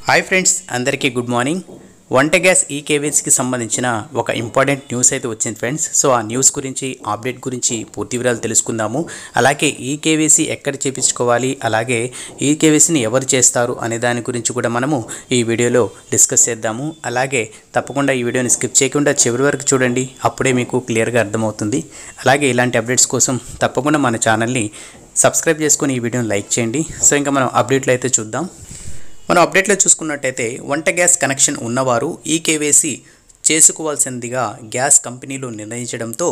Hi friends, అందరికీ good morning. వంట gas ఈకేవైసీకి సంబంధించిన ఒక ఇంపార్టెంట్ న్యూస్ అయితే వచ్చింది ఫ్రెండ్స్. సో ఆ న్యూస్ గురించి, అప్డేట్ గురించి పూర్తి వివరాలు తెలుసుకుందాము. అలాగే ఈకేవైసీ ఎక్కడ చేయించుకోవాలి, అలాగే ఈకేవైసీని ఎవరు చేస్తారు అనే దాని గురించి కూడా మనము ఈ వీడియోలో డిస్కస్ చేద్దాము. అలాగే తప్పకుండా ఈ వీడియోని స్కిప్ చేయకుండా చివరి వరకు చూడండి, అప్పుడే మీకు క్లియర్గా అర్థమవుతుంది. అలాగే ఇలాంటి అప్డేట్స్ కోసం తప్పకుండా మన ఛానల్ని సబ్స్క్రైబ్ చేసుకొని ఈ వీడియోని లైక్ చేయండి. సో ఇంకా మనం అప్డేట్లు అయితే చూద్దాం. మనం అప్డేట్లో చూసుకున్నట్టయితే వంట గ్యాస్ కనెక్షన్ ఉన్నవారు ఈకేవైసీ చేసుకోవాల్సిందిగా గ్యాస్ కంపెనీలు నిర్ణయించడంతో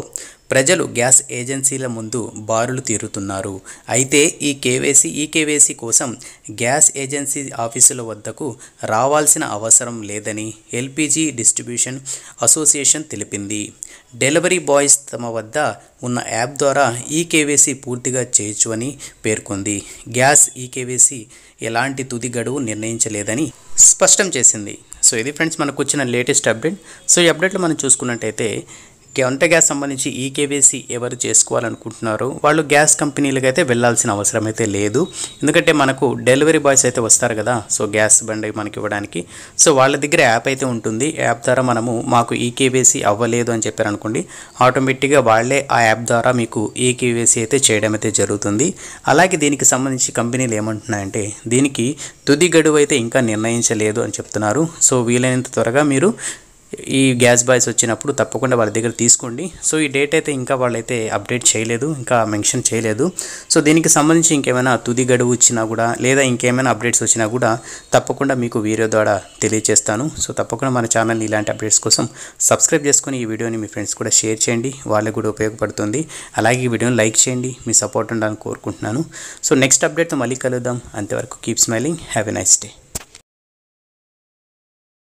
ప్రజలు గ్యాస్ ఏజెన్సీల ముందు బారులు తీరుతున్నారు. అయితే ఈకేవైసీ కోసం గ్యాస్ ఏజెన్సీ ఆఫీసుల వద్దకు రావాల్సిన అవసరం లేదని ఎల్పిజి డిస్ట్రిబ్యూషన్ అసోసియేషన్ తెలిపింది. డెలివరీ బాయ్స్ తమ వద్ద ఉన్న యాప్ ద్వారా ఈకేవైసీ పూర్తిగా చేయొచ్చు అని పేర్కొంది. గ్యాస్ ఈకేవైసీ ఎలాంటి తుది గడువు నిర్ణయించలేదని స్పష్టం చేసింది. సో ఇది ఫ్రెండ్స్ మనకు వచ్చిన లేటెస్ట్ అప్డేట్. సో ఈ అప్డేట్లో మనం చూసుకున్నట్టయితే వంట గ్యాస్ సంబంధించి ఈకేవైసీ ఎవరు చేసుకోవాలనుకుంటున్నారో వాళ్ళు గ్యాస్ కంపెనీలకు అయితే వెళ్ళాల్సిన అవసరం అయితే లేదు. ఎందుకంటే మనకు డెలివరీ బాయ్స్ అయితే వస్తారు కదా, సో గ్యాస్ బండి మనకి ఇవ్వడానికి. సో వాళ్ళ దగ్గర యాప్ అయితే ఉంటుంది. యాప్ ద్వారా మనము మాకు ఈకేవైసీ అవ్వలేదు అని చెప్పారనుకోండి, ఆటోమేటిక్గా వాళ్ళే ఆ యాప్ ద్వారా మీకు ఈకేవైసీ అయితే చేయడం అయితే జరుగుతుంది. అలాగే దీనికి సంబంధించి కంపెనీలు ఏమంటున్నాయంటే దీనికి తుది గడువు అయితే ఇంకా నిర్ణయించలేదు అని చెప్తున్నారు. సో వీలైనంత త్వరగా మీరు ఈ గ్యాస్ బాయ్స్ వచ్చినప్పుడు తప్పకుండా వాళ్ళ దగ్గర తీసుకోండి. సో ఈ డేట్ అయితే ఇంకా వాళ్ళైతే అప్డేట్ చేయలేదు, ఇంకా మెన్షన్ చేయలేదు. సో దీనికి సంబంధించి ఇంకేమైనా తుది గడువు ఇచ్చినా కూడా, లేదా ఇంకేమైనా అప్డేట్స్ వచ్చినా కూడా తప్పకుండా మీకు వీడియో ద్వారా తెలియజేస్తాను. సో తప్పకుండా మన ఛానల్ని ఇలాంటి అప్డేట్స్ కోసం సబ్స్క్రైబ్ చేసుకొని ఈ వీడియోని మీ ఫ్రెండ్స్ కూడా షేర్ చేయండి, వాళ్ళకి కూడా ఉపయోగపడుతుంది. అలాగే ఈ వీడియోని లైక్ చేయండి, మీ సపోర్ట్ ఉండాలని కోరుకుంటున్నాను. సో నెక్స్ట్ అప్డేట్తో మళ్ళీ కలుద్దాం. అంతవరకు keep smiling, have a nice day.